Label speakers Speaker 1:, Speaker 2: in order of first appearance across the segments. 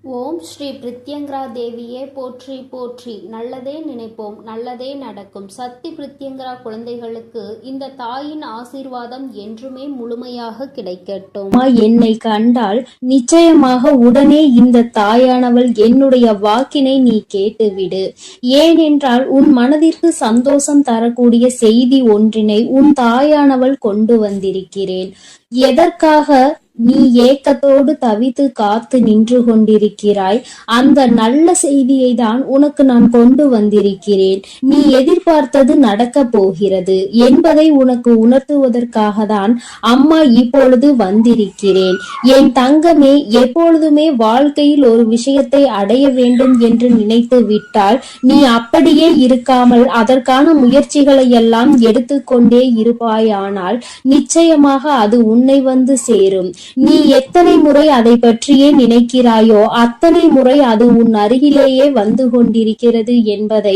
Speaker 1: ஓம் ஸ்ரீ பிரித்யங்கரா தேவியே போற்றி போற்றி. நல்லதே நினைப்போம், நல்லதே நடக்கும். சக்தி பிரித்யங்கரா குழந்தைகளுக்கு இந்த தாயின் ஆசீர்வாதம் என்றுமே முழுமையாக கிடைக்கட்டும்.
Speaker 2: என்னை கண்டால் நிச்சயமாக உடனே இந்த தாயானவள் என்னுடைய வாக்கினை நீ கேட்டுவிடு. ஏனென்றால் உன் மனதிற்கு சந்தோஷம் தரக்கூடிய செய்தி ஒன்றினை உன் தாயானவள் கொண்டு வந்திருக்கிறேன். எதற்காக நீ ஏக்கத்தோடு தவித்து காத்து நின்று கொண்டிருக்கிறாய்? அந்த நல்ல செய்தியை தான் உனக்கு நான் கொண்டு வந்திருக்கிறேன். நீ எதிர்பார்த்தது நடக்க போகிறது என்பதை உனக்கு உணர்த்துவதற்காக தான் அம்மா இப்பொழுது வந்திருக்கிறேன். என் தங்கமே, எப்பொழுதுமே வாழ்க்கையில் ஒரு விஷயத்தை அடைய வேண்டும் என்று நினைத்து விட்டால் நீ அப்படியே இருக்காமல் அதற்கான முயற்சிகளை எல்லாம் எடுத்துக்கொண்டே இருப்பாயானால் நிச்சயமாக அது உன்னை வந்து சேரும். நீ எத்தனை முறை அதை பற்றியே நினைக்கிறாயோ அத்தனை முறை அது உன் அருகிலேயே வந்து கொண்டிருக்கிறது என்பதை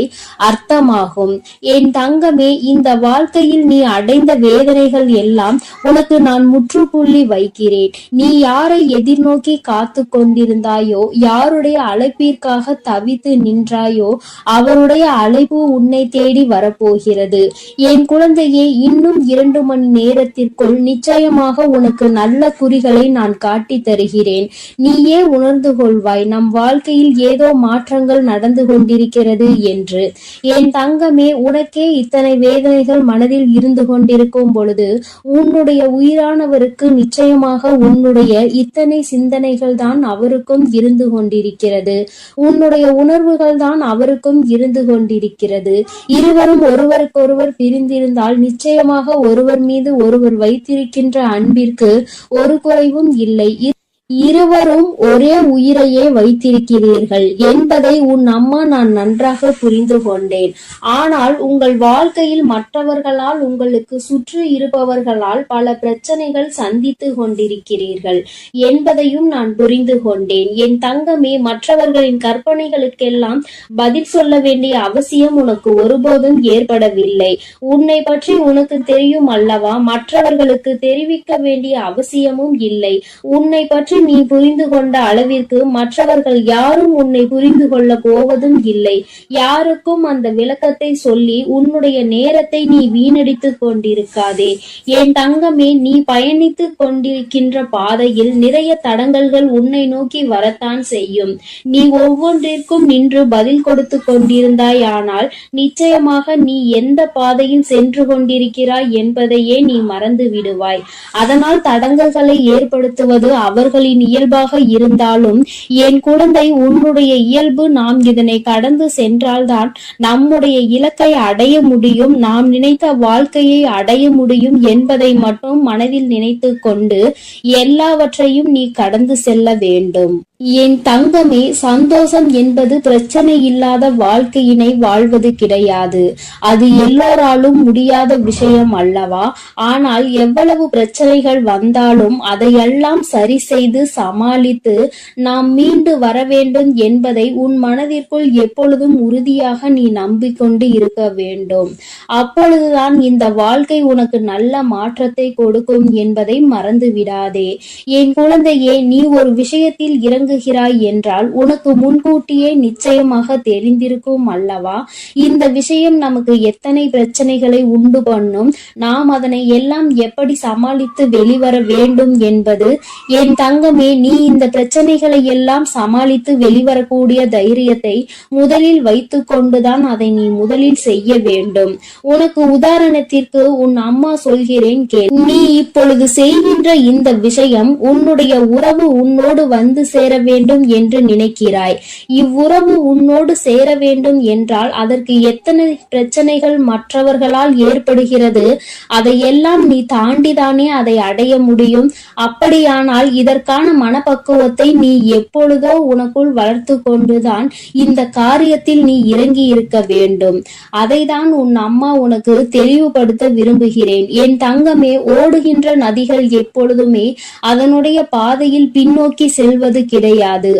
Speaker 2: அர்த்தமாகும். என் தங்கமே, இந்த வாழ்க்கையில் நீ அடைந்த வேதனைகள் எல்லாம் உனக்கு நான் முற்றுப்புள்ளி வைக்கிறேன். நீ யாரை எதிர்நோக்கி காத்து கொண்டிருந்தாயோ, யாருடைய அழைப்பிற்காக தவித்து நின்றாயோ, அவருடைய அழைப்பு உன்னை தேடி வரப்போகிறது. என் குழந்தையே, இன்னும் 2 மணி நேரத்திற்குள் நிச்சயமாக உனக்கு நல்ல குறிகளை நான் காட்டி தருகிறேன். நீயே உணர்ந்து கொள்வாய் நம் வாழ்க்கையில் ஏதோ மாற்றங்கள் நடந்து கொண்டிருக்கிறது என்று. என் தங்கமே, உனக்கே இத்தனை வேதனைகள் மனதில் இருந்து கொண்டிருக்கும் பொழுது உன்னுடைய உயிரானவருக்கு நிச்சயமாக உன்னுடைய இத்தனை சிந்தனைகள் தான் அவருக்கும் இருந்து கொண்டிருக்கிறது. உன்னுடைய உணர்வுகள் தான் அவருக்கும் இருந்து கொண்டிருக்கிறது. இருவரும் ஒருவருக்கொருவர் பிரிந்திருந்தால் நிச்சயமாக ஒருவர் மீது ஒருவர் வைத்திருக்கின்ற அன்பிற்கு ஒரு குறைவும் இல்லை. இருவரும் ஒரே உயிரையே வைத்திருக்கிறீர்கள் என்பதை உன் அம்மா நான் நன்றாக புரிந்து கொண்டேன். ஆனால் உங்கள் வாழ்க்கையில் மற்றவர்களால், உங்களுக்கு சுற்றி இருப்பவர்களால் பல பிரச்சனைகள் சந்தித்து கொண்டிருக்கிறீர்கள் என்பதையும் நான் புரிந்து கொண்டேன். என் தங்கமே, மற்றவர்களின் கற்பனைகளுக்கெல்லாம் பதில் சொல்ல வேண்டிய அவசியம் உனக்கு ஒருபோதும் ஏற்படவில்லை. உன்னை பற்றி உனக்கு தெரியும் அல்லவா? மற்றவர்களுக்கு தெரிவிக்க வேண்டிய அவசியமும் இல்லை. உன்னை பற்றி நீ புரிந்து கொண்ட அளவிற்கு மற்றவர்கள் யாரும் உன்னை புரிந்து கொள்ள போவதும் இல்லை. யாருக்கும் அந்த விளக்கத்தை சொல்லி உன்னுடைய நேரத்தை நீ வீணடித்துக் கொண்டிருக்காதே. என் தங்கமே, நீ பயணித்து கொண்டிருக்கின்ற பாதையில் நிறைய தடங்கல்கள் உன்னை நோக்கி வரத்தான் செய்யும். நீ ஒவ்வொன்றிற்கும் நின்று பதில் கொடுத்து கொண்டிருந்தாய். ஆனால் நிச்சயமாக நீ எந்த பாதையில் சென்று கொண்டிருக்கிறாய் என்பதையே நீ மறந்து விடுவாய். அதனால் தடங்கல்களை ஏற்படுத்துவது அவர்களின் இயல்பாக இருந்தாலும் என் குழந்தை, உன்னுடைய இயல்பு நாம் இதனை கடந்து சென்றால்தான் நம்முடைய இலக்கை அடைய முடியும், நாம் நினைத்த வாழ்க்கையை அடைய முடியும் என்பதை மட்டும் மனதில் நினைத்து கொண்டு எல்லாவற்றையும் நீ கடந்து செல்ல வேண்டும். என் தங்கமே, சந்தோஷம் என்பது பிரச்சனை இல்லாத வாழ்க்கையினை வாழ்வது கிடையாது. அது எல்லோராலும் முடியாத விஷயம் அல்லவா? ஆனால் எவ்வளவு பிரச்சனைகள் வந்தாலும் அதையெல்லாம் சரி செய்து சமாளித்து நாம் மீண்டு வர வேண்டும் என்பதை உன் மனதிற்குள் எப்பொழுதும் உறுதியாக நீ நம்பிக்கொண்டு இருக்க வேண்டும். அப்பொழுதுதான் இந்த வாழ்க்கை உனக்கு நல்ல மாற்றத்தை கொடுக்கும் என்பதை மறந்து விடாதே. என் குழந்தையே, நீ ஒரு விஷயத்தில் இறங்குகிறாய் என்றால் உனக்கு முன்கூட்டியே நிச்சயமாக தெரிந்திருக்கும் அல்லவா? இந்த விஷயம் நமக்கு எத்தனை பிரச்சனைகளை உண்டு பண்ணும், நாம் அதனை எல்லாம் எப்படி சமாளித்து வெளிவர வேண்டும் என்பது. என் தங்கமே, நீ இந்த பிரச்சனைகளை எல்லாம் சமாளித்து வெளிவரக்கூடிய தைரியத்தை முதலில் வைத்து கொண்டுதான் அதை நீ முதலில் செய்ய வேண்டும். உனக்கு உதாரணத்திற்கு உன் அம்மா சொல்கிறேன் கேள். நீ இப்பொழுது செய்கின்ற இந்த விஷயம் உன்னுடைய உறவு உன்னோடு வந்து சேர வேண்டும் என்று நினைக்கிறாய். இவ்வுறவு உன்னோடு சேர வேண்டும் என்றால் அதற்கு எத்தனை பிரச்சனைகள் மற்றவர்களால் ஏற்படுகிறது, அதையெல்லாம் நீ தாண்டிதானே அதை அடைய முடியும். அப்படியானால் இதற்கான மனப்பக்குவத்தை நீ எப்பொழுதோ உனக்குள் வளர்த்து கொண்டுதான் இந்த காரியத்தில் நீ இறங்கி இருக்க வேண்டும். அதை தான் உன் அம்மா உனக்கு தெளிவுபடுத்த விரும்புகிறேன். என் தங்கமே, ஓடுகின்ற நதிகள் எப்பொழுதுமே அதனுடைய பாதையில் பின்னோக்கி செல்வது கிடையாது.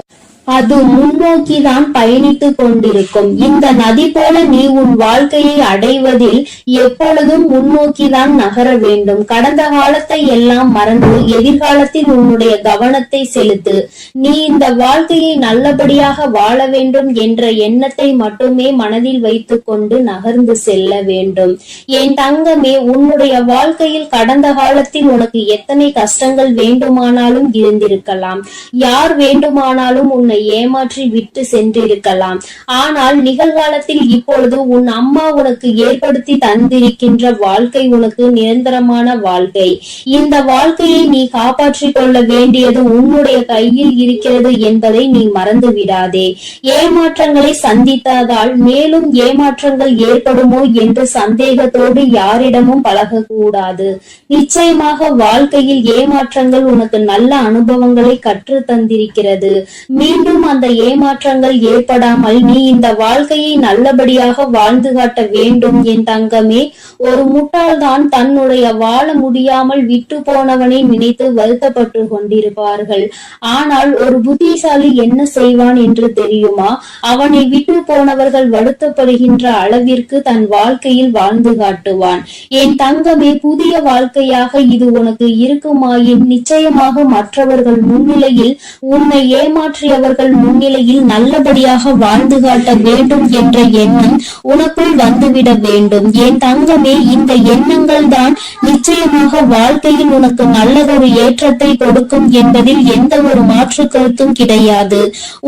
Speaker 2: அது முன்னோக்கிதான் பயணித்துக் கொண்டிருக்கும். இந்த நதி போல நீ உன் வாழ்க்கையை அடைவதில் எப்பொழுதும் முன்னோக்கிதான் நகர வேண்டும். கடந்த காலத்தை எல்லாம் மறந்து எதிர்காலத்தில் உன்னுடைய கவனத்தை செலுத்து. நீ இந்த வாழ்க்கையை நல்லபடியாக வாழ வேண்டும் என்ற எண்ணத்தை மட்டுமே மனதில் வைத்துக் கொண்டு நகர்ந்து செல்ல வேண்டும். என் தங்கமே, உன்னுடைய வாழ்க்கையில் கடந்த காலத்தில் உனக்கு எத்தனை கஷ்டங்கள் வேண்டுமானாலும் இருந்திருக்கலாம். யார் வேண்டுமானாலும் உன்னை ஏமாற்றி விட்டு சென்றிருக்கலாம். ஆனால் நிகழ்காலத்தில் இப்பொழுது உன் அம்மா உனக்கு ஏற்படுத்தி தந்திருக்கின்ற வாழ்க்கை உனக்கு நிரந்தரமான வாழ்க்கை. இந்த வாழ்க்கையை நீ காப்பாற்றிக் கொள்ள வேண்டியது உன்னுடைய கையில் இருக்கிறது என்பதை நீ மறந்து விடாதே. ஏமாற்றங்களை சந்தித்ததால் மேலும் ஏமாற்றங்கள் ஏற்படுமோ என்று சந்தேகத்தோடு யாரிடமும் பழகக்கூடாது. நிச்சயமாக வாழ்க்கையில் ஏமாற்றங்கள் உனக்கு நல்ல அனுபவங்களை கற்று தந்திருக்கிறது. மீண்டும் அந்த ஏமாற்றங்கள் ஏற்படாமல் நீ இந்த வாழ்க்கையை நல்லபடியாக வாழ்ந்து காட்ட வேண்டும். என் தங்கமே, ஒரு முட்டாள்தான் தன்னுடைய வாழ முடியாமல் விட்டு போனவனை நினைத்து வருத்தப்பட்டு கொண்டிருப்பார்கள். ஆனால் ஒரு புத்திசாலி என்ன செய்வான் என்று தெரியுமா? அவனை விட்டு போனவர்கள் வருத்தப்படுகின்ற அளவிற்கு தன் வாழ்க்கையில் வாழ்ந்து காட்டுவான். என் தங்கமே, புதிய வாழ்க்கையாக இது உனக்கு இருக்குமாயின் நிச்சயமாக மற்றவர்கள் முன்னிலையில், உன்னை ஏமாற்றியவர்கள் முன்னிலையில் நல்லபடியாக வாழ்ந்து காட்ட வேண்டும் என்ற எண்ணம் உனக்குள் வந்துவிட வேண்டும். என் தங்கமே, இந்த எண்ணங்கள் தான் நிச்சயமாக வாழ்க்கையில் உனக்கு நல்லதொரு ஏற்றத்தை கொடுக்கும் என்பதில் எந்த ஒரு மாற்று கருத்தும் கிடையாது.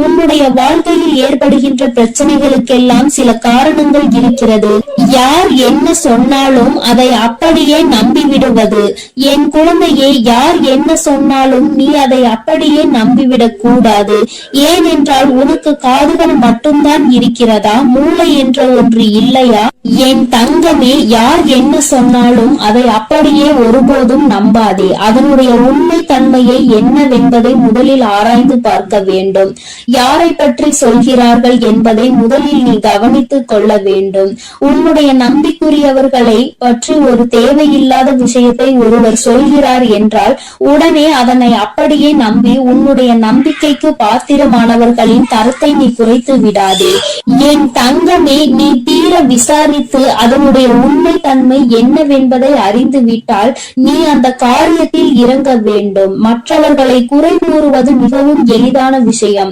Speaker 2: உன்னுடைய வாழ்க்கையில் ஏற்படுகின்ற பிரச்சனைகளுக்கெல்லாம் சில காரணங்கள் இருக்கிறது. யார் என்ன சொன்னாலும் அதை அப்படியே நம்பிவிடுவது. என் குழந்தையே, யார் என்ன சொன்னாலும் நீ அதை அப்படியே நம்பிவிடக் கூடாது. ஏனென்றால் உனக்கு காதுகள் மட்டும்தான் இருக்கிறதா? மூளை என்ற ஒன்று இல்லையா? என் தங்கமே, யார் என்ன சொன்னாலும் அதை அப்படியே ஒருபோதும் நம்பாதே. அதனுடைய உண்மை தன்மையை என்னவென்பதை முதலில் ஆராய்ந்து பார்க்க வேண்டும். யாரை பற்றி சொல்கிறார்கள் என்பதை முதலில் நீ கவனித்துக் கொள்ள வேண்டும். உன்னுடைய நம்பிக்குரியவர்களை பற்றி ஒரு தேவையில்லாத விஷயத்தை ஒருவர் சொல்கிறார் என்றால் உடனே அதனை அப்படியே நம்பி உன்னுடைய நம்பிக்கைக்கு பாத்திரமானவர்களின் தரத்தை நீ குறைத்து விடாதே. என் தங்கமே, நீ தீர விசாரித்து அதனுடைய உண்மை தன்மை என்னவென்பதை அறிந்து விட்டால் நீ அந்த காரியத்தில் இறங்க வேண்டும். மற்றவர்களை குறை கூறுவது மிகவும் எளிதான விஷயம்.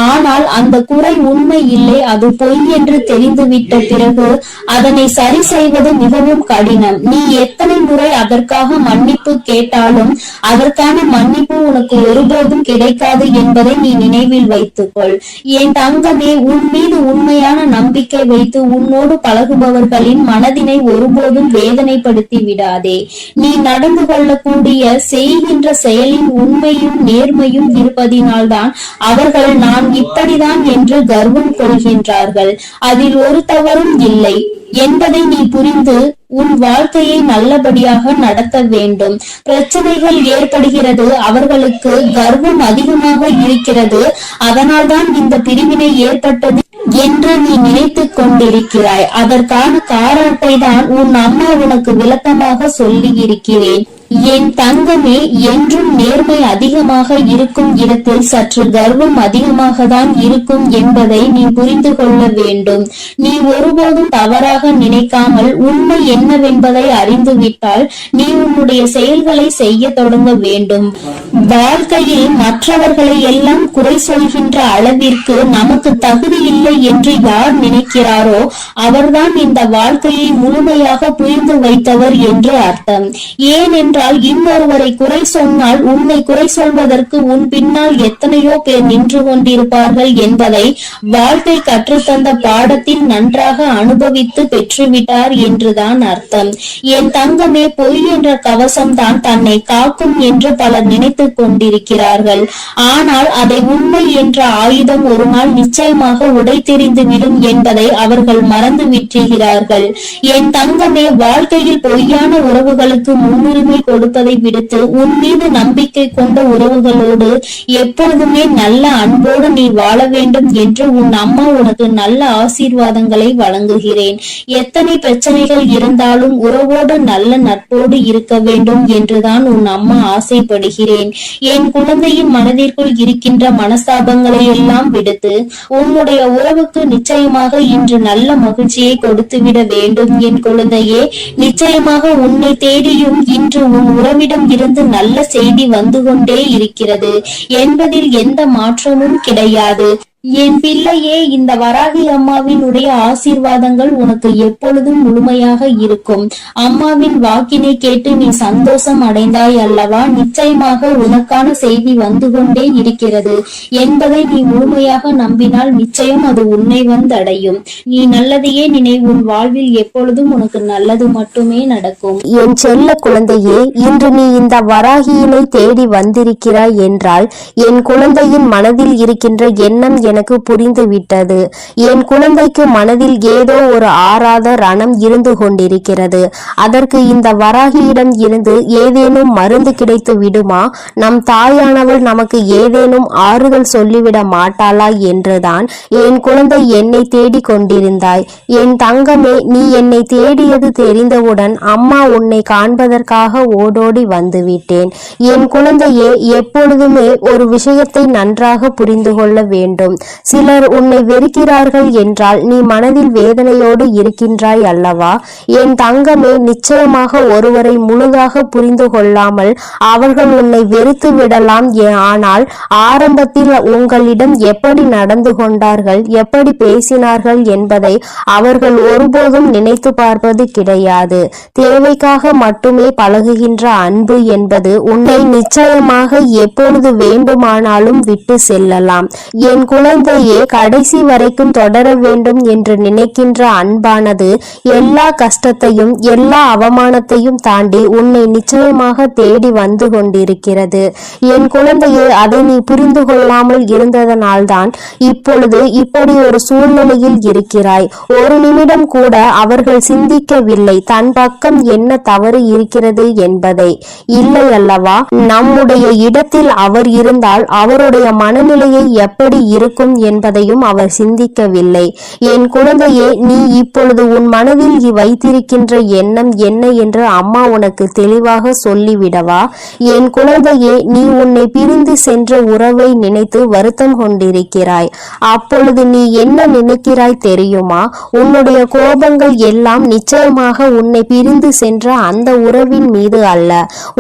Speaker 2: ஆனால் அந்த குறை உண்மை இல்லை, அது பொய் என்று தெரிந்துவிட்ட பிறகு அதனை சரி செய்வது மிகவும் கடினம். நீ எத்தனை முறை அதற்காக மன்னிப்பு கேட்டாலும் அதற்கான மன்னிப்பு உனக்கு ஒருபோதும் கிடைக்காது என்பதை நீ நினைவில் வைத்துக்கொள். என் தங்கமே, உன் மீது உண்மையான நம்பிக்கை வைத்து உன்னோடு பழகுபவர்களின் மனதினை ஒருபோதும் வேதனைப்படுத்தி விடாதே. நீ நடந்து கொள்ளக்கூடிய செய்கின்ற செயலின் உண்மையும் நேர்மையும் இருப்பதினால்தான் அவர்கள் நான் இப்படிதான் என்று கர்வம் கொள்கின்றார்கள். அதில் ஒரு தவறும் இல்லை என்பதை நீ புரிந்து உன் வாழ்க்கையை நல்லபடியாக நடத்த வேண்டும். பிரச்சனைகள் ஏற்படுகிறது, அவர்களுக்கு கர்வம் அதிகமாக இருக்கிறது, அதனால்தான் இந்த பிரிவினை ஏற்பட்டது என்று நீ நினைத்துக் கொண்டிருக்கிறாய். அதற்கான காரணத்தை தான் உன் அம்மா உனக்கு விளக்கமாக சொல்லி இருக்கிறேன். என் தங்கமே, என்றும் நேர்மை அதிகமாக இருக்கும் இடத்தில் சற்று கர்வம் அதிகமாக தான் இருக்கும் என்பதை நீ புரிந்து கொள்ள வேண்டும். நீ ஒருபோதும் தவறாக நினைக்காமல் உண்மை என்னவென்பதை அறிந்துவிட்டால் நீ உன்னுடைய செயல்களை செய்ய தொடங்க வேண்டும். வாழ்க்கையில் மற்றவர்களை எல்லாம் குறை சொல்கின்ற அளவிற்கு நமக்கு தகுதி இல்லை என்று யார் நினைக்கிறாரோ அவர்தான் இந்த வாழ்க்கையை முழுமையாக புரிந்து வைத்தவர் என்று அர்த்தம். ஏனென்றால் இன்னொருவரை குறை சொன்னால் உன்னை குறை சொல்வதற்கு உன் பின்னால் எத்தனையோ பேர் நின்று கொண்டிருப்பார்கள் என்பதை வாழ்க்கை கற்றுத்தந்த பாடத்தில் நன்றாக அனுபவித்து பெற்றுவிட்டார் என்றுதான் அர்த்தம். என் தங்கமே, பொய் என்ற கவசம் தான் தன்னை காக்கும் என்று பலர் நினைத்துக் கொண்டிருக்கிறார்கள். ஆனால் அதை உண்மை என்ற ஆயுதம் ஒரு நாள் நிச்சயமாக உடைத்தெறிந்துவிடும் என்பதை அவர்கள் மறந்து விட்டுகிறார்கள். என் தங்கமே, வாழ்க்கையில் பொய்யான உறவுகளுக்கு முன்னுரிமை கொடுப்பதை விடுத்து உன் மீது நம்பிக்கை கொண்ட உறவுகளோடு எப்பொழுதுமே நல்ல அன்போடு நீ வாழ வேண்டும் என்று உன் அம்மா உனக்கு நல்ல ஆசீர்வாதங்களை வழங்குகிறேன். எத்தனை பிரச்சனைகள் இருந்தாலும் உறவோடு நல்ல நட்போடு இருக்க வேண்டும் என்றுதான் உன் அம்மா ஆசைப்படுகிறேன். என் குழந்தையின் மனதிற்குள் இருக்கின்ற மனஸ்தாபங்களை எல்லாம் விடுத்து உன்னுடைய உறவுக்கு நிச்சயமாக இன்று நல்ல மகிழ்ச்சியை கொடுத்துவிட வேண்டும். என் குழந்தையே, நிச்சயமாக உன்னை தேடியும் இன்று உன் உறவிடம் இருந்து நல்ல செய்தி வந்து கொண்டே இருக்கிறது என்பதில் எந்த மாற்றமும் கிடையாது. என் பிள்ளையே, இந்த வராகி அம்மாவினுடைய ஆசீர்வாதங்கள் உனக்கு எப்பொழுதும் முழுமையாக இருக்கும். அம்மாவின் வாக்கினை கேட்டு நீ சந்தோஷம் அடைந்தாய் அல்லவா? நிச்சயமாக உனக்கான செய்தி வந்து கொண்டே இருக்கிறது என்பதை நீ முழுமையாக நம்பினால் நிச்சயம் அது உன்னை வந்தடையும். நீ நல்லதையே நினை. உன் வாழ்வில் எப்பொழுதும் உனக்கு நல்லது மட்டுமே நடக்கும்.
Speaker 3: என் செல்ல குழந்தையே, இன்று நீ இந்த வராகியினை தேடி வந்திருக்கிறாய் என்றால் என் குழந்தையின் மனதில் இருக்கின்ற எண்ணம் எனக்கு புரிந்து விட்டது. என் குழந்தைக்கு மனதில் ஏதோ ஒரு ஆறாத ரணம் இருந்து கொண்டிருக்கிறது. அதற்கு இந்த வராகியிடம் இருந்து ஏதேனும் மருந்து கிடைத்து விடுமா? நம் தாயானவள் நமக்கு ஏதேனும் ஆறுதல் சொல்லிவிட மாட்டாளா என்றுதான் என் குழந்தை என்னை தேடி கொண்டிருந்தாய். என் தங்கமே, நீ என்னை தேடியது தெரிந்தவுடன் அம்மா உன்னை காண்பதற்காக ஓடோடி வந்துவிட்டேன். என் குழந்தையே, எப்பொழுதுமே ஒரு விஷயத்தை நன்றாக புரிந்து கொள்ள வேண்டும். சிலர் உன்னை வெறுக்கிறார்கள் என்றால் நீ மனதில் வேதனையோடு இருக்கின்றாய் அல்லவா? என் தங்கமே, நிச்சயமாக ஒருவரை முழுதாக புரிந்து கொள்ளாமல் அவர்கள் உன்னை வெறுத்து விடலாம். ஆனால் ஆரம்பத்தில் உங்களிடம் எப்படி நடந்து கொண்டார்கள், எப்படி பேசினார்கள் என்பதை அவர்கள் ஒருபோதும் நினைத்து பார்ப்பது கிடையாது. தேவைக்காக மட்டுமே பழகுகின்ற அன்பு என்பது உன்னை நிச்சயமாக எப்பொழுது வேண்டுமானாலும் விட்டு செல்லலாம். என் குழந்தையே, கடைசி வரைக்கும் தொடர வேண்டும் என்று நினைக்கின்ற அன்பானது எல்லா கஷ்டத்தையும் எல்லா அவமானத்தையும் தாண்டி உன்னை நிச்சயமாக தேடி வந்து கொண்டிருக்கிறது. என் குழந்தையே, அதை நீ புரிந்து கொள்ளாமல் இருந்ததனால்தான் இப்பொழுது இப்படி ஒரு சூழ்நிலையில் இருக்கிறாய். ஒரு நிமிடம் கூட அவர்கள் சிந்திக்கவில்லை தன் பக்கம் என்ன தவறு இருக்கிறது என்பதை. இல்லை அல்லவா? நம்முடைய இடத்தில் அவர் இருந்தால் அவருடைய மனநிலையை எப்படி இருக்கும் என்பதையும் அவர் சிந்திக்கவில்லை. என் குழந்தையே, நீ இப்பொழுது உன் மனதில் வைத்திருக்கின்ற எண்ணம் என்ன என்று அம்மா உனக்கு தெளிவாக சொல்லிவிடவா? என் குழந்தையே, நீ உன்னை பிரிந்து சென்ற உறவை நினைத்து வருத்தம் கொண்டிருக்கிறாய். அப்பொழுது நீ என்ன நினைக்கிறாய் தெரியுமா? உன்னுடைய கோபங்கள் எல்லாம் நிச்சயமாக உன்னை பிரிந்து சென்ற அந்த உறவின் மீது அல்ல,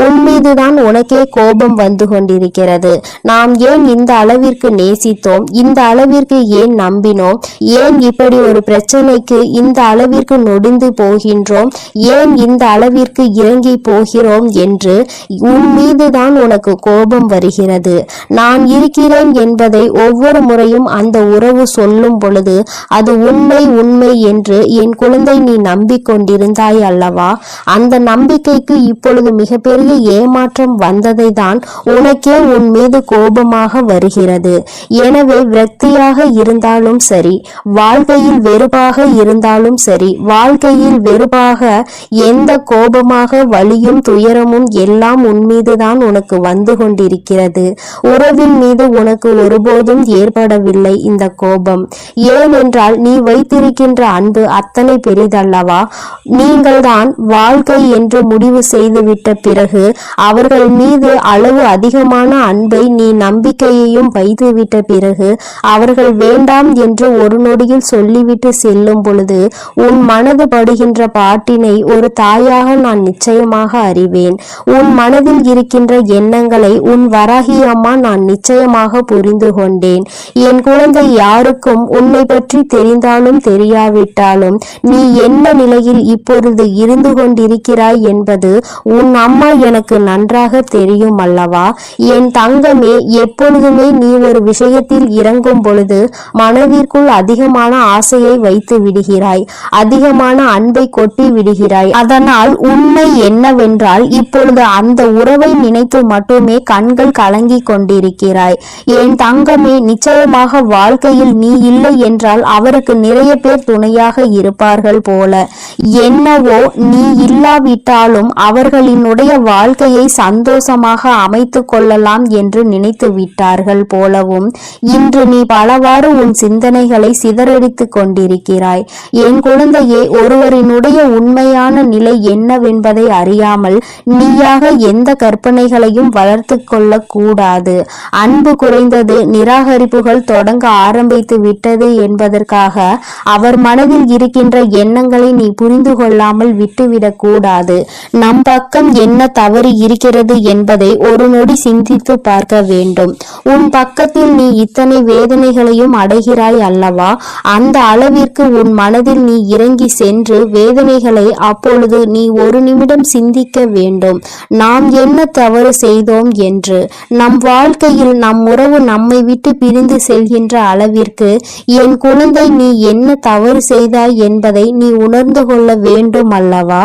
Speaker 3: உன் மீதுதான் உனக்கே கோபம் வந்து கொண்டிருக்கிறது. நாம் ஏன் இந்த அளவிற்கு நேசித்தோம், இந்த அளவிற்கு ஏன் நம்பினோம், ஏன் இப்படி ஒரு பிரச்சனைக்கு இந்த அளவிற்கு நொடிந்து போகின்றோம், ஏன் இந்த அளவிற்கு இறங்கி போகிறோம் என்று உன் மீதுதான் உனக்கு கோபம் வருகிறது. நான் இருக்கிறேன் என்பதை ஒவ்வொரு முறையும் அந்த உறவு சொல்லும் பொழுது அது உண்மை உண்மை என்று என் குழந்தை நீ நம்பிக்கொண்டிருந்தாய் அல்லவா? அந்த நம்பிக்கைக்கு இப்பொழுது மிகப்பெரிய ஏமாற்றம் வந்ததை தான் உனக்கே உன் மீது கோபமாக வருகிறது. எனவே விரக்தியாக இருந்தாலும் சரி, வாழ்க்கையில் வெறுப்பாக இருந்தாலும் சரி, வாழ்க்கையில் வெறுப்பாக எந்த கோபமாக வலியும் துயரமும் எல்லாம் உன் மீதுதான் உனக்கு வந்து கொண்டிருக்கிறது. உறவின் மீது உனக்கு ஒருபோதும் ஏற்படவில்லை இந்த கோபம். ஏனென்றால் நீ வைத்திருக்கின்ற அன்பு அத்தனை பெரிதல்லவா? நீங்கள் தான் வாழ்க்கை என்று முடிவு செய்துவிட்ட பிறகு அவர்கள் மீது அளவு அதிகமான அன்பை நீ நம்பிக்கையையும் வைத்துவிட்ட பிறகு அவர்கள் வேண்டாம் என்று ஒரு நொடியில் சொல்லிவிட்டு செல்லும் பொழுது உன் மனது படுகின்ற பாட்டினை ஒரு தாயாக நான் நிச்சயமாக அறிவேன். உன் மனதில் இருக்கின்ற எண்ணங்களை உன் வராகி அம்மா நான் நிச்சயமாக புரிந்து கொண்டேன். என் குழந்தை, யாருக்கும் உன்னை பற்றி தெரிந்தாலும் தெரியாவிட்டாலும் நீ என்ன நிலையில் இப்பொழுது இருந்து கொண்டிருக்கிறாய் என்பது உன் அம்மா எனக்கு நன்றாக தெரியும் அல்லவா? என் தங்கமே, எப்பொழுதுமே நீ ஒரு விஷயத்தில் இறங்க துவங்கும் பொழுது மனதிற்குள் அதிகமான ஆசையை வைத்து விடுகிறாய், அதிகமான அன்பை கொட்டி விடுகிறாய். அதனால் உண்மை என்னவென்றால் இப்பொழுது அந்த உறவை நினைத்து மட்டுமே கண்கள் கலங்கி கொண்டிருக்கிறாய். என் தங்கமே, நிச்சயமாக வாழ்க்கையில் நீ இல்லை என்றால் அவருக்கு நிறைய பேர் துணையாக இருப்பார்கள் போல. என்னவோ நீ இல்லாவிட்டாலும் அவர்களினுடைய வாழ்க்கையை சந்தோஷமாக அமைத்து கொள்ளலாம் என்று நினைத்து விட்டார்கள் போலவும் இன்று நீ பலவாறு உன் சிந்தனைகளை சிதறடித்து கொண்டிருக்கிறாய். என் குழந்தையே, ஒருவரினுடைய உண்மையான நிலை என்னவென்பதை அறியாமல் நீயாக எந்த கற்பனைகளையும் வளர்த்து கொள்ள கூடாது. அன்பு குறைந்தது, நிராகரிப்புகள் தொடங்க ஆரம்பித்து விட்டது என்பதற்காக அவர் மனதில் இருக்கின்ற எண்ணங்களை நீ புரிந்து கொள்ளாமல் விட்டுவிடக் கூடாது. நம் பக்கம் என்ன தவறு இருக்கிறது என்பதை ஒரு நொடி சிந்தித்து பார்க்க வேண்டும். உன் பக்கத்தில் நீ இத்தனை வேதனைகளையும் அடைகிறாய் அல்லவா? அந்த அளவிற்கு உன் மனதில் நீ இறங்கி சென்று வேதனைகளை அப்பொழுது நீ ஒரு நிமிடம் சிந்திக்க வேண்டும். நாம் என்ன தவறு செய்தோம் என்று. நம் வாழ்க்கையில் நம் உறவு நம்மை விட்டு பிரிந்து செல்கின்ற அளவிற்கு என் குழந்தை நீ என்ன தவறு செய்தாய் என்பதை நீ உணர்ந்து கொள்ள வேண்டும் அல்லவா?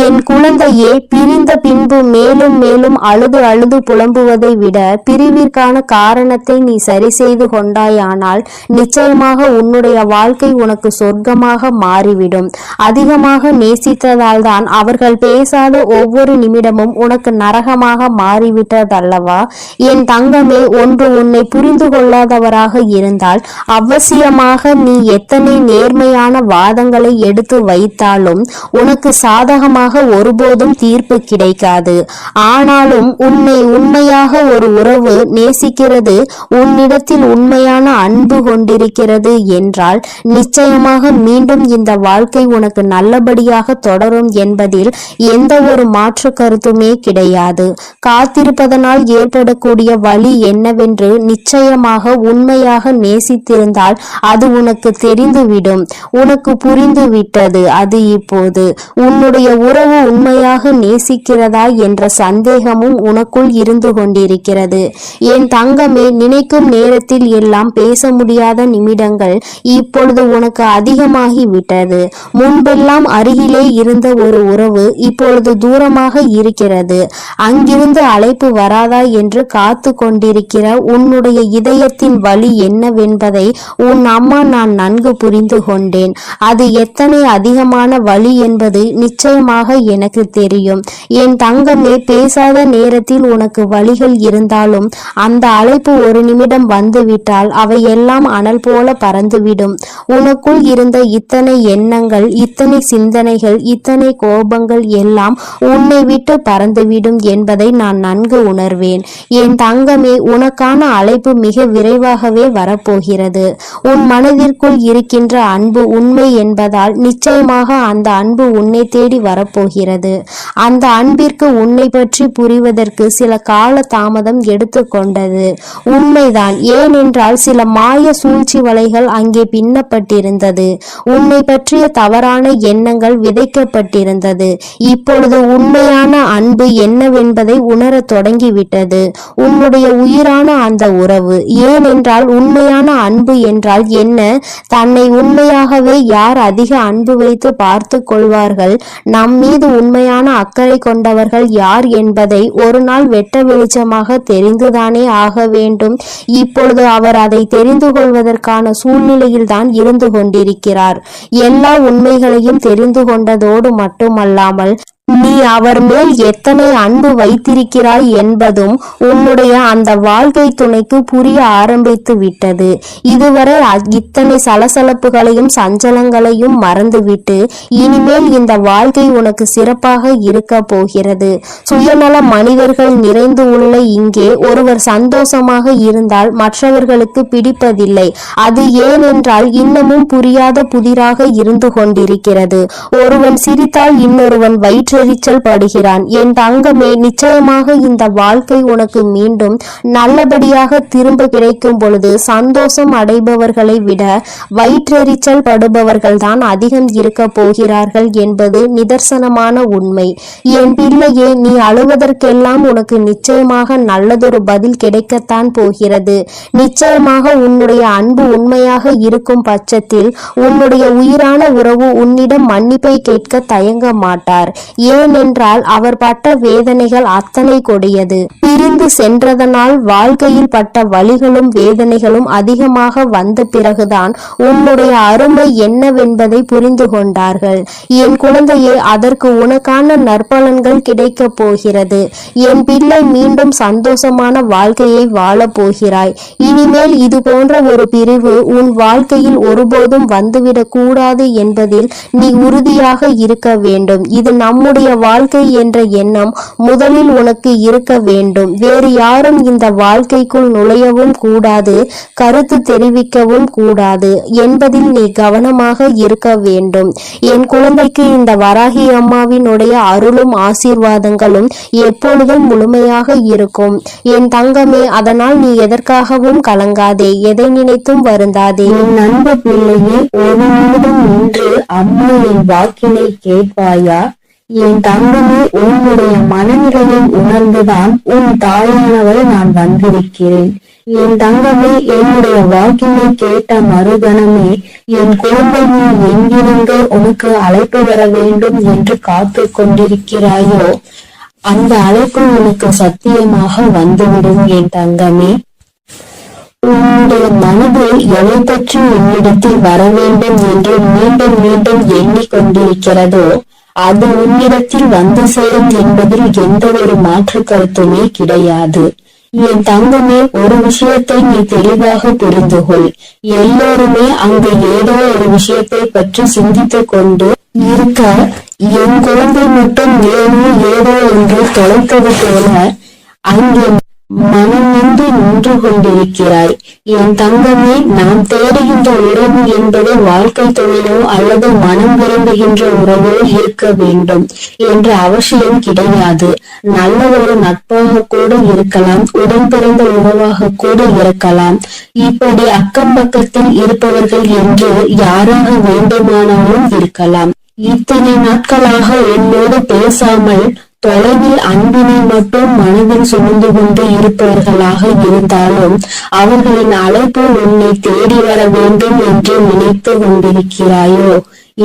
Speaker 3: என் குழந்தையே, பிரிந்த பின்பு மேலும் மேலும் அழுது அழுது புலம்புவதை விட பிரிவிற்கான காரணத்தை நீ சரி செய்து கொண்டாயானால் நிச்சயமாக உன்னுடைய வாழ்க்கை உனக்கு சொர்க்கமாக மாறிவிடும். அதிகமாக நேசித்ததால் தான் அவர்கள் பேசாத ஒவ்வொரு நிமிடமும் உனக்கு நரகமாக மாறிவிட்டதல்லவா? என் தங்கமே, ஒன்று உன்னை புரிந்து கொள்ளாதவராக இருந்தால் அவசியமாக நீ எத்தனை நேர்மையான வாதங்களை எடுத்து வைத்தாலும் உனக்கு சாதகமாக ஒருபோதும் தீர்ப்பு கிடைக்காது. ஆனாலும் உன்னை உண்மையாக ஒரு உறவு நேசிக்கிறது, உன்னிடத்தில் உண்மையான அன்பு கொண்டிருக்கிறது என்றால் நிச்சயமாக மீண்டும் இந்த வாழ்க்கை உனக்கு நல்லபடியாக தொடரும் என்பதில் எந்த ஒரு மாற்று கருத்துமே கிடையாது. காத்திருப்பதனால் ஏற்படக்கூடிய வழி என்னவென்று நிச்சயமாக உண்மையாக நேசித்திருந்தால் அது உனக்கு தெரிந்துவிடும். உனக்கு புரிந்து விட்டது. அது இப்போது உன்னுடைய உறவு உண்மையாக நேசிக்கிறதா என்ற சந்தேகமும் உனக்குள் இருந்து கொண்டிருக்கிறது. என் தங்கமே, நினைக்கும் நேரத்தில் எல்லாம் பேச முடியாத நிமிடங்கள் இப்பொழுது உனக்கு அதிகமாகி விட்டது. முன்பெல்லாம் அருகிலே இருந்த ஒரு உறவு இப்பொழுது தூரமாக இருக்கிறது. அங்கிருந்து அழைப்பு வராதா என்று காத்து கொண்டிருக்கிற உன்னுடைய இதயத்தின் வலி என்னவென்பதை உன் அம்மா நான் நன்கு புரிந்து கொண்டேன். அது எத்தனை அதிகமான வலி என்பது நிச்சயமாக எனக்கு தெரியும். என் தங்கமே, பேசாத நேரத்தில் உனக்கு வலிகள் இருந்தாலும் அந்த அழைப்பு ஒரு நிமிடம் வந்துவிட்டால் அவை எல்லாம் அனல் போல பறந்துவிடும். உனக்குள் இருந்த இத்தனை எண்ணங்கள், இத்தனை சிந்தனைகள், இத்தனை கோபங்கள் எல்லாம் உன்னை விட்டு பறந்துவிடும் என்பதை நான் நன்கு உணர்வேன். என் தங்கமே, உனக்கான அழைப்பு மிக விரைவாகவே வரப்போகிறது. உன் மனதிற்குள் இருக்கின்ற அன்பு உண்மை என்பதால் நிச்சயமாக அந்த அன்பு உன்னை தேடி வரப்போகிறது. அந்த அன்பிற்கு உன்னை பற்றி புரிவதற்கு சில கால தாமதம் எடுத்துக்கொண்டது உண்மைதான். ஏனென்றால் சில மாய சூழ்ச்சி வலைகள் அங்கே பின்னப்பட்டிருந்தது. உன்னை பற்றிய தவறான எண்ணங்கள் விதைக்கப்பட்டிருந்தது. இப்பொழுது உண்மையான அன்பு என்னவென்பதை உணர தொடங்கிவிட்டது உன்னுடைய உயிரான அந்த உறவு. ஏனென்றால் உண்மையான அன்பு என்றால் என்ன? தன்னை உண்மையாகவே யார் அதிக அன்பு வைத்து பார்த்து கொள்வார்கள், நம் மீது உண்மையான அக்கறை கொண்டவர்கள் யார் என்பதை ஒரு நாள் வெட்ட வெளிச்சமாக தெரிந்துதானே ஆக வேண்டும். இப்பொழுது அவர் அதை தெரிந்து கொள்வதற்கான சூழ்நிலையில் தான் இருந்து கொண்டிருக்கிறார். எல்லா உண்மைகளையும் தெரிந்து கொண்டதோடு மட்டுமல்லாமல் நீ அவர் மேல் எத்தனை அன்பு வைத்திருக்கிறாய் என்பதும் உன்னுடைய அந்த வாழ்க்கை துணைக்கு புரிய ஆரம்பித்து விட்டது. இதுவரை இத்தனை சலசலப்புகளையும் சஞ்சலங்களையும் மறந்துவிட்டு இனிமேல் இந்த வாழ்க்கை உனக்கு சிறப்பாக இருக்க போகிறது. சுயநல மனிதர்கள் நிறைந்து உள்ள இங்கே ஒருவர் சந்தோஷமாக இருந்தால் மற்றவர்களுக்கு பிடிப்பதில்லை. அது ஏனென்றால் இன்னமும் புரியாத புதிராக இருந்து கொண்டிருக்கிறது. ஒருவன் சிரித்தால் இன்னொருவன் வயிற்று வயிற்றெரிச்சல் படுகிறான். என் தங்கமே, நிச்சயமாக இந்த வாழ்க்கை உனக்கு மீண்டும் நல்லபடியாக திரும்ப கிடைக்கும் பொழுது சந்தோஷம் அடைபவர்களை விட வயிற்றெரிச்சல் படுபவர்கள் தான் அதிகம் இருக்க போகிறார்கள் என்பது நிதர்சனமான உண்மை. என் பிள்ளையே, நீ அழுவதற்கெல்லாம் உனக்கு நிச்சயமாக நல்லதொரு பதில் கிடைக்கத்தான் போகிறது. நிச்சயமாக உன்னுடைய அன்பு உண்மையாக இருக்கும் பட்சத்தில் உன்னுடைய உயிரான உறவு உன்னிடம் மன்னிப்பை கேட்க தயங்க மாட்டார். ஏனென்றால் அவர் பட்ட வேதனைகள் அத்தனை கொடியது. பிரிந்து சென்றதனால் வாழ்க்கையில் பட்ட வலிகளும் வேதனைகளும் அதிகமாக வந்த பிறகுதான் உன்னுடைய அருமை என்னவென்பதை புரிந்து கொண்டார்கள். என் குழந்தையே, அதற்கு உனக்கான நற்பலன்கள் கிடைக்க போகிறது. என் பிள்ளை, மீண்டும் சந்தோஷமான வாழ்க்கையை வாழ போகிறாய். இனிமேல் இது போன்ற ஒரு பிரிவு உன் வாழ்க்கையில் ஒருபோதும் வந்துவிடக் கூடாது என்பதில் நீ உறுதியாக இருக்க வேண்டும். இது நம்முடைய வாழ்க்கை என்ற எண்ணம் முதலில் உனக்கு இருக்க வேண்டும். வேறு யாரும் இந்த வாழ்க்கைக்குள் நுழையவும் கூடாது, கருத்து தெரிவிக்கவும் கூடாது என்பதில் நீ கவனமாக இருக்க வேண்டும். என் குழந்தைக்கு இந்த வராகி அம்மாவினுடைய அருளும் ஆசீர்வாதங்களும் எப்பொழுதும் முழுமையாக இருக்கும். என் தங்கமே, அதனால் நீ எதற்காகவும் கலங்காதே, எதை நினைத்தும் வருந்தாதே.
Speaker 2: என் அன்பு பிள்ளையே, ஒரு நிமிடம் நின்று அம்மா என் வாக்கினை கேட்பாயா? என் தங்கமே, உன்னுடைய மனநிலையை உணர்ந்துதான் உன் தாயானவள் நான் வந்திருக்கிறேன். என் தங்கமே, என்னுடைய வாக்கினை கேட்ட மறுகணமே என் குழந்தை, நீ எங்கிருந்து உனக்கு அழைப்பு வர வேண்டும் என்று காத்து கொண்டிருக்கிறாயோ அந்த அழைப்பு உனக்கு சத்தியமாக வந்துவிடும். என் தங்கமே, உன்னுடைய மனதில் எதை பற்றி உன்னிடத்தில் வர வேண்டும் என்று மீண்டும் மீண்டும் எண்ணிக்கொண்டிருக்கிறதோ அது உன்னிடத்தில் வந்து சேரும் என்பதில் எந்த ஒரு மாற்று கருத்துமே கிடையாது. என் தங்கமே, ஒரு விஷயத்தை நீ தெளிவாக புரிந்து கொள். எல்லோருமே அங்கு ஏதோ ஒரு விஷயத்தை பற்றி சிந்தித்துக் கொண்டு இருக்க, என் குழந்தை மட்டும் ஏதோ ஒன்று தொலைத்தது போல அங்கே மனமின்றி நின்று கொண்டிருக்கிறாய். என் தங்கமே, நாம் தேடுகின்ற உறவு என்பது வாழ்க்கை தொழிலோ அல்லது மனம் விரும்புகின்ற உறவோ இருக்க வேண்டும் என்ற அவசியம் கிடையாது. நல்ல ஒரு நட்பாக கூட இருக்கலாம், உடன் பிறந்த உறவாக கூட இருக்கலாம். இப்படி அக்கம் பக்கத்தில் இருப்பவர்கள் என்று யாராக வேண்டுமானாலும் இருக்கலாம். இத்தனை நாட்களாக என்னோடு பேசாமல் தொலைவில் அன்பினை மட்டும் மனதில் சுமந்து கொண்டு இருப்பவர்களாக இருந்தாலும் அவர்களின் அழைப்பு உன்னை தேடி வர வேண்டும் என்று நினைத்து கொண்டிருக்கிறாயோ?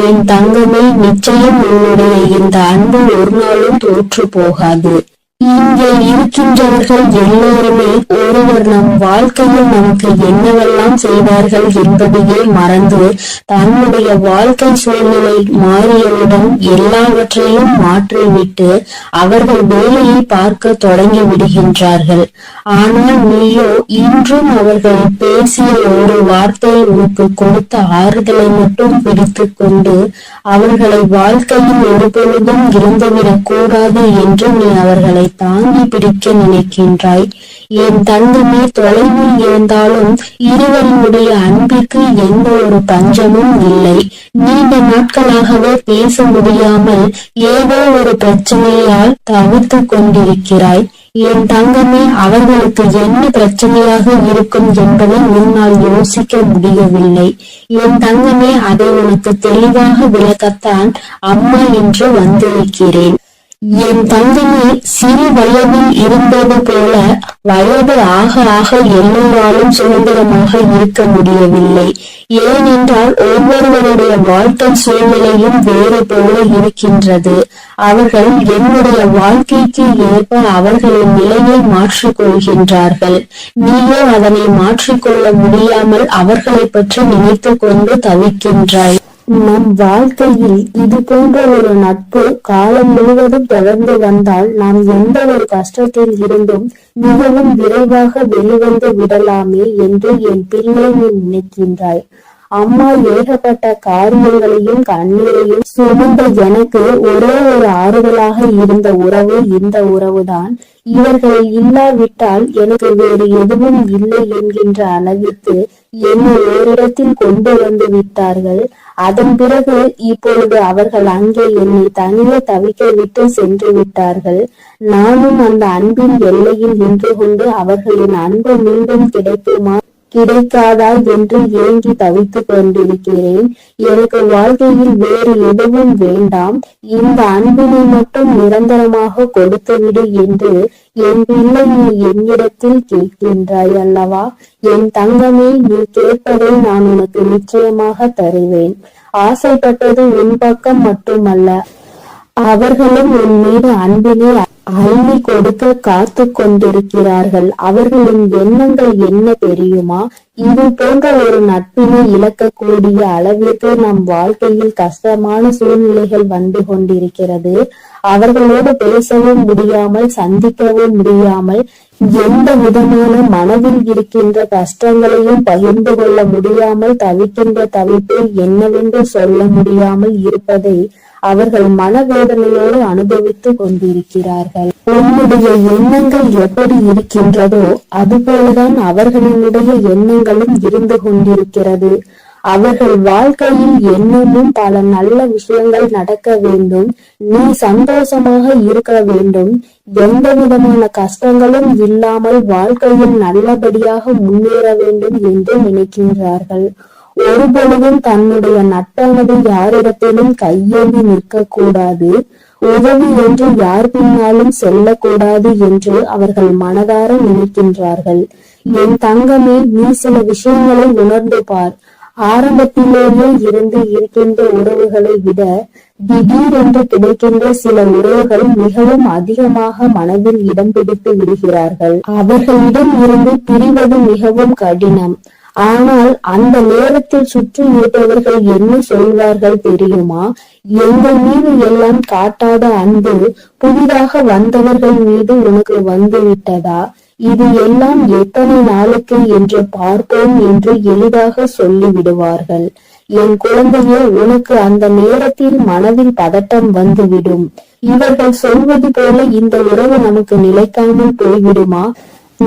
Speaker 2: என் தங்கமே, நிச்சயம் உன்னுடைய இந்த அன்பு ஒரு நாளும் தோற்று போகாது. இங்கே இருக்கின்றவர்கள் எல்லோருமே ஒருவர் நம் வாழ்க்கையில் நமக்கு என்னவெல்லாம் செய்வார்கள் என்பதையே மறந்து தன்னுடைய வாழ்க்கை சூழ்நிலை மாறியவுடன் எல்லாவற்றையும் மாற்றிவிட்டு அவர்கள் வேலையை பார்க்க தொடங்கி விடுகின்றார்கள். ஆனால் நீயோ இன்றும் அவர்கள் பேசிய ஒரு வார்த்தையை உனக்கு கொடுத்த ஆறுதலை மட்டும் பிடித்து கொண்டு அவர்களை வாழ்க்கையில் ஒருபொழுதும் இழந்துவிடக் கூடாது என்று நீ அவர்களை தாங்கி பிடிக்க நினைக்கின்றாய். என் தங்கமே, தொலைவில் இருந்தாலும் இருவருடைய அன்பிற்கு எந்த ஒரு பஞ்சமும் இல்லை. நீண்ட நாட்களாகவே பேச முடியாமல் ஏதோ ஒரு பிரச்சனையால் தவிர்த்து கொண்டிருக்கிறாய். என் தங்கமே, அவர்களுக்கு என்ன பிரச்சனையாக இருக்கும் என்பதை உன்னால் யோசிக்க முடியவில்லை. என் தங்கமே, அதை உனக்கு தெளிவாக விளக்கத்தான் அம்மா என்று வந்திருக்கிறேன். என் தங்கமே, சிறு வயதில் இருந்தது போல வயது ஆக ஆக எல்லோராலும் சுதந்திரமாக இருக்க முடியவில்லை. ஏனென்றால் ஒவ்வொருவருடைய வாழ்க்கை சூழ்நிலையும் வேறு போல இருக்கின்றது. அவர்கள் என்னுடைய வாழ்க்கைக்கு ஏற்ப அவர்களின் நிலையை மாற்றிக்கொள்கின்றார்கள். நீயோ அதனை மாற்றிக்கொள்ள முடியாமல் அவர்களை பற்றி நினைத்து கொண்டு தவிக்கின்றாய். நம் வாழ்க்கையில் இது போன்ற ஒரு நட்பு காலம் முழுவதும் தொடர்ந்து வந்தால் நாம் எந்த ஒரு கஷ்டத்தில் இருந்தும் மிகவும் விரைவாக வெளிவந்து விடலாமே என்று என் பிள்ளை நீ நினைக்கின்றாய்.
Speaker 3: அம்மா ஏகப்பட்ட காரியங்களையும் கண்ணீரையும் சுமந்த எனக்கு ஒரே ஒரு ஆறுதலாக இருந்த உறவு இந்த உறவுதான். இவர்கள் இல்லாவிட்டால் எனக்கு வேறு எதுவும் இல்லை என்கின்ற அளவிற்கு என்னை ஓரிடத்தில் கொண்டு வந்து விட்டார்கள். அதன் பிறகு இப்பொழுது அவர்கள் அங்கே என்னை தனியே தவிக்க விட்டு சென்று விட்டார்கள். நானும் அந்த அன்பின் எல்லையில் நின்று கொண்டு அவர்களின் அன்பு மீண்டும் கிடைக்குமா கிடைக்காதா என்று ஏங்கி தவித்துக் கொண்டிருக்கிறேன். எனக்கு வாழ்க்கையில் வேறு எதுவும் வேண்டாம், இந்த அன்பினை மட்டும் நிரந்தரமாக கொடுத்துவிடு என்று என் பிள்ளை நீ என்னிடத்தில் கேட்கின்றாய் அல்லவா? என் தங்கமே, நீ கேட்பதை நான் உனக்கு நிச்சயமாக தருவேன். ஆசைப்பட்டது உன் பக்கம் மட்டுமல்ல, அவர்களும் உன் மீது அன்பினை அள்ளி கொடுக்க காத்து கொண்டிருக்கிறார்கள். அவர்களின் எண்ணங்கள் என்ன தெரியுமா? இது போன்ற ஒரு நட்பினை இழக்கக்கூடிய அளவிற்கு நம் வாழ்க்கையில் கஷ்டமான சூழ்நிலைகள் வந்து கொண்டிருக்கிறது. அவர்களோடு பேசவும் முடியாமல், சந்திக்கவும் முடியாமல், எந்த விதமான மனதில் இருக்கின்ற கஷ்டங்களையும் பகிர்ந்து கொள்ள முடியாமல் தவிக்கின்ற தவிப்பை என்னவென்று சொல்ல முடியாமல் இருப்பதை அவர்கள் மனவேதனையோடு அனுபவித்துக் கொண்டிருக்கிறார்கள். உன்னுடைய எண்ணங்கள் எப்படி இருக்கின்றதோ அதுபோலதான் அவர்களினுடைய எண்ணங்களும் இருந்து கொண்டிருக்கிறது. அவர்கள் வாழ்க்கையில் என்னமும் பல நல்ல விஷயங்கள் நடக்க வேண்டும், நீ சந்தோஷமாக இருக்க வேண்டும், எந்த விதமான கஷ்டங்களும் இல்லாமல் வாழ்க்கையில் நல்லபடியாக முன்னேற வேண்டும் என்று நினைக்கின்றார்கள். ஒருபொழுதும் தன்னுடைய நட்பானது யாரிடத்திலும் கையேந்தி நிற்க கூடாது, உதவி என்று யார் பின்னாலும் செல்லக்கூடாது என்று அவர்கள் மனதார நினைக்கின்றார்கள். என் தங்கமே, நீ சில விஷயங்களை உணர்ந்து பார். ஆரம்பத்திலேயே இருந்து இருக்கின்ற உறவுகளை விட திடீரென்று கிடைக்கின்ற சில உறவுகள் மிகவும் அதிகமாக மனதில் இடம் பிடித்து விடுகிறார்கள். அவர்களிடம் இருந்து பிரிவது மிகவும் கடினம். ஆனால் அந்த நேரத்தில் சுற்றி இருப்பவர்கள் என்ன சொல்வார்கள் தெரியுமா? எங்கள் மீது எல்லாம் காட்டாத அன்பு புதிதாக வந்தவர்கள் மீது உனக்கு வந்து விட்டதா? இது எல்லாம் எத்தனை நாளுக்கு என்று பார்ப்போம் என்று எளிதாக சொல்லி விடுவார்கள். என் குழந்தையே, உனக்கு அந்த நேரத்தில் மனதில் பதட்டம் வந்துவிடும். இவர்கள் சொல்வது போல இந்த உறவு நமக்கு நிலைக்காமல் போய்விடுமா?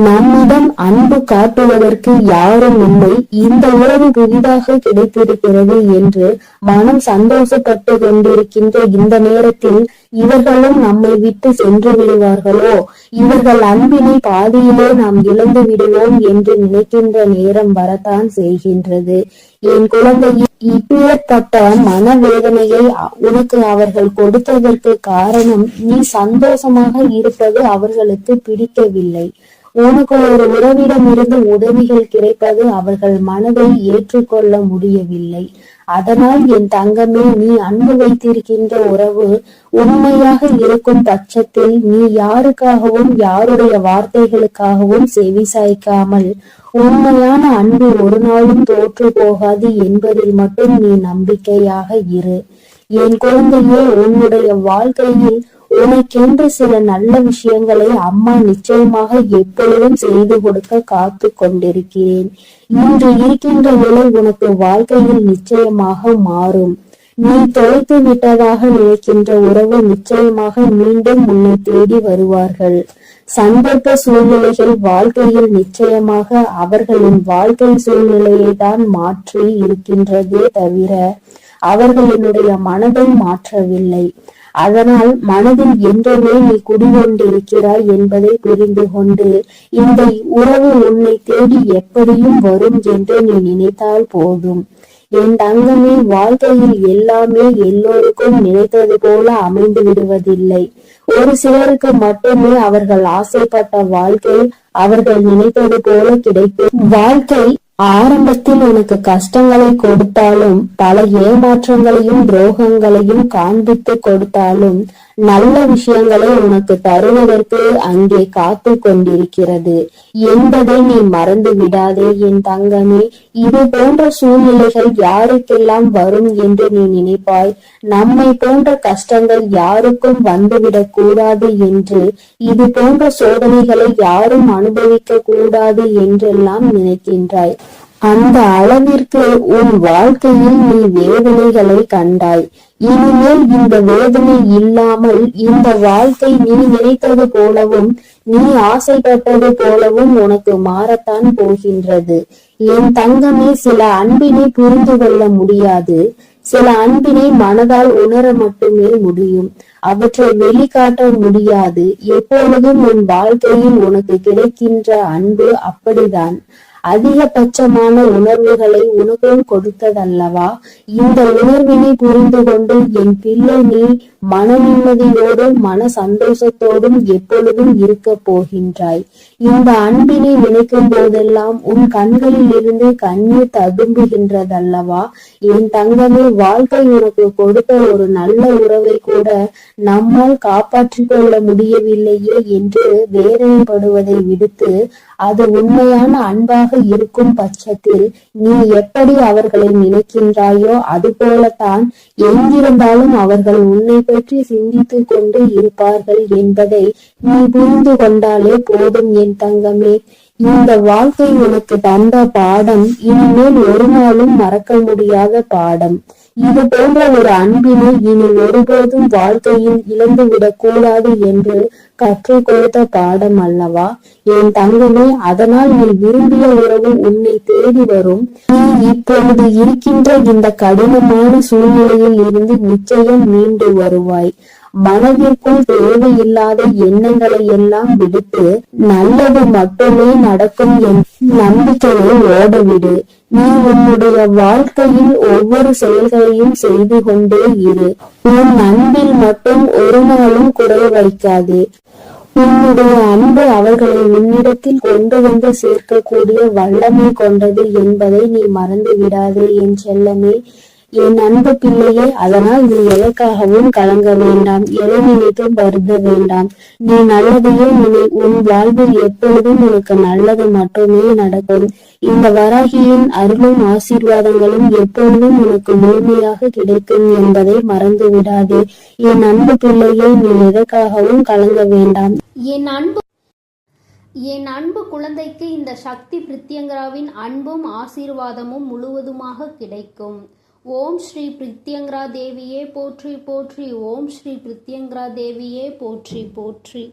Speaker 3: நம்மிடம் அன்பு காட்டுவதற்கு யாரும் இல்லை, இந்த உறவு புதிதாக கிடைத்திருக்கிறது என்று மனம் சந்தோஷப்பட்டு கொண்டிருக்கின்ற இந்த நேரத்தில் இவர்களும் நம்மை விட்டு சென்று விடுவார்களோ, இவர்கள் அன்பினை பாதியிலே நாம் இழந்து விடுவோம் என்று நினைக்கின்ற நேரம் வரத்தான் செய்கின்றது. என் குழந்தையை, இப்பேற்பட்ட மனவேதனையை உனக்கு அவர்கள் கொடுத்ததற்கு காரணம் நீ சந்தோஷமாக இருப்பது அவர்களுக்கு பிடிக்கவில்லை. உனக்கு ஒரு உறவிடமிருந்து உதவிகள் கிடைப்பது அவர்கள் மனதை ஏற்றுக்கொள்ள முடியவில்லை. அதனால் என் தங்கமே, நீ அன்பு வைத்திருக்கின்ற உறவு உண்மையாக இருக்கும் பட்சத்தில் நீ யாருக்காகவும் யாருடைய வார்த்தைகளுக்காகவும் செவி சாய்க்காமல் உண்மையான அன்பு ஒரு நாளும் தோற்று போகாது என்பதில் மட்டும் நீ நம்பிக்கையாக இரு. என் குழந்தையே, உன்னுடைய வாழ்க்கையில் உனக்கென்று சில நல்ல விஷயங்களை அம்மா நிச்சயமாக எப்பொழுதும் செய்து கொடுக்க காத்து கொண்டிருக்கிறேன். இன்று இருக்கின்ற நிலை உனக்கு வாழ்க்கையில் நிச்சயமாக மாறும். நீ தொலைத்து விட்டதாக நினைக்கின்ற உறவு நிச்சயமாக மீண்டும் உன்னை தேடி வருவார்கள். சந்தர்ப்ப சூழ்நிலைகள் வாழ்க்கையில் நிச்சயமாக அவர்களின் வாழ்க்கை சூழ்நிலையை தான் மாற்றி இருக்கின்றதே தவிர அவர்களினுடைய மனதை மாற்றவில்லை. அதனால் மனதில் என்றுமே நீ குடிகொண்டிருக்கிறாய் என்பதை புரிந்து கொண்டு இந்த உறவு உன்னை தேடி எப்படியும் வரும் என்று நீ நினைத்தால் போதும். என் தங்கமே, வாழ்க்கையில் எல்லாமே எல்லோருக்கும் நினைத்தது போல அமைந்து விடுவதில்லை. ஒரு சிலருக்கு மட்டுமே அவர்கள் ஆசைப்பட்ட வாழ்க்கை அவர்கள் நினைத்தது போல கிடைக்கும். வாழ்க்கை ஆரம்பத்தில் உனக்கு கஷ்டங்களை கொடுத்தாலும், பல ஏமாற்றங்களையும் துரோகங்களையும் காண்பித்து கொடுத்தாலும், நல்ல விஷயங்களை உனக்கு தருவதற்கு அங்கே காத்து கொண்டிருக்கிறது என்பதை நீ மறந்து விடாதே என் தங்கமே. இது போன்ற சூழ்நிலைகள் யாருக்கெல்லாம் வரும் என்று நீ நினைப்பாய்? நம்மை போன்ற கஷ்டங்கள் யாருக்கும் வந்துவிடக் கூடாது என்று, இது போன்ற சோதனைகளை யாரும் அனுபவிக்க கூடாது என்றெல்லாம் நினைக்கின்றாய். அந்த அளவிற்கு உன் வாழ்க்கையில் நீ வேதனைகளை கண்டாய். இனிமேல் இந்த வேதனை இல்லாமல் இந்த வாழ்க்கை நீ நினைத்தது போலவும் நீ ஆசைப்பட்டது போலவும் உனக்கு மாறத்தான் போகின்றது. என் தங்கமே, சில அன்பினை புரிந்து கொள்ள முடியாது. சில அன்பினை மனதால் உணர மட்டுமே முடியும். அவற்றை வெளிக்காட்ட முடியாது. எப்பொழுதும் உன் வாழ்க்கையில் உனக்கு கிடைக்கின்ற அன்பு அப்படிதான். அதிகபட்சமான உணர்வுகளை உனக்கும் கொடுத்ததல்லவா? இந்த உணர்வினை புரிந்து கொண்டு என் பிள்ளை நீ மன நிம்மதியோடும் மன சந்தோஷத்தோடும் எப்பொழுதும் இருக்க போகின்றாய். இந்த அன்பினை நினைக்கும் போதெல்லாம் உன் கண்களில் இருந்து கண்ணீர் ததும்புகின்றதல்லவா? என் தங்கமே, வாழ்க்கை உனக்கு கொடுத்த ஒரு நல்ல உறவை கூட நம்மால் காப்பாற்றிக் கொள்ள முடியவில்லையே என்று வேதனைப்படுவதை விடுத்து, அது உண்மையான அன்பாக இருக்கும் பட்சத்தில் நீ எப்படி அவர்களை நினைக்கின்றாயோ அது போலத்தான் எங்கிருந்தாலும் அவர்கள் உன்னை பற்றி சிந்தித்துக் கொண்டு இருப்பார்கள் என்பதை நீ புரிந்து கொண்டாலே போதும் என் தங்கமே. இந்த வாழ்க்கை உனக்கு தந்த பாடம் இனிமேல் ஒரு நாளும் மறக்க முடியாத பாடம். இது போன்ற ஒரு அன்பினை இனி ஒருபோதும் வாழ்க்கையில் இழந்துவிடக் கூடாது என்று கற்றுக் கொடுத்த பாடம் அல்லவா என் தங்கமே? அதனால் நீ விரும்பிய உறவு உன்னை தேடி வரும். நீ இப்பொழுது இருக்கின்ற இந்த கடினமான சூழ்நிலையில் இருந்து நிச்சயம் மீண்டு வருவாய். மனதிற்குள் தேவையில்லாத எண்ணங்களை எல்லாம் விடுத்து நல்லது மட்டுமே நடக்கும் என் நம்பிக்கையை ஓடவிடு. நீ உன்னுடைய வாழ்க்கையில் ஒவ்வொரு செயல்களையும் செய்து கொண்டே இரு. உன் அன்பில் மட்டும் ஒரு நாளும் குறை வைக்காதே. உன்னுடைய அன்பு அவர்களை உன்னிடத்தில் கொண்டு வந்து சேர்க்கக்கூடிய வல்லமை கொண்டது என்பதை நீ மறந்து விடாதே என் செல்லமே, என் அன்பு பிள்ளையே. அதனால் நீ எதற்காகவும் கலங்க வேண்டாம், எதை நினைத்தும் வருந்த வேண்டாம். நீ நல்லதையே நினை. உன் வாழ்வில் எப்பொழுதும் உனக்கு நல்லது மட்டுமே நடக்கும். இந்த வராகியின் அருளும் ஆசீர்வாதங்களும் எப்பொழுதும் உனக்கு முழுமையாக கிடைக்கும் என்பதை மறந்து விடாதே என் அன்பு பிள்ளையே. நீ எதற்காகவும் கலங்க வேண்டாம்.
Speaker 1: என் அன்பு குழந்தைக்கு இந்த சக்தி பிரித்யங்கராவின் அன்பும் ஆசீர்வாதமும் முழுவதுமாக கிடைக்கும். ஓம் ஸ்ரீ பிரித்யங்கரா தேவியே போற்றி போற்றி. ஓம் ஸ்ரீ பிரித்யங்கரா தேவியே போற்றி போற்றி.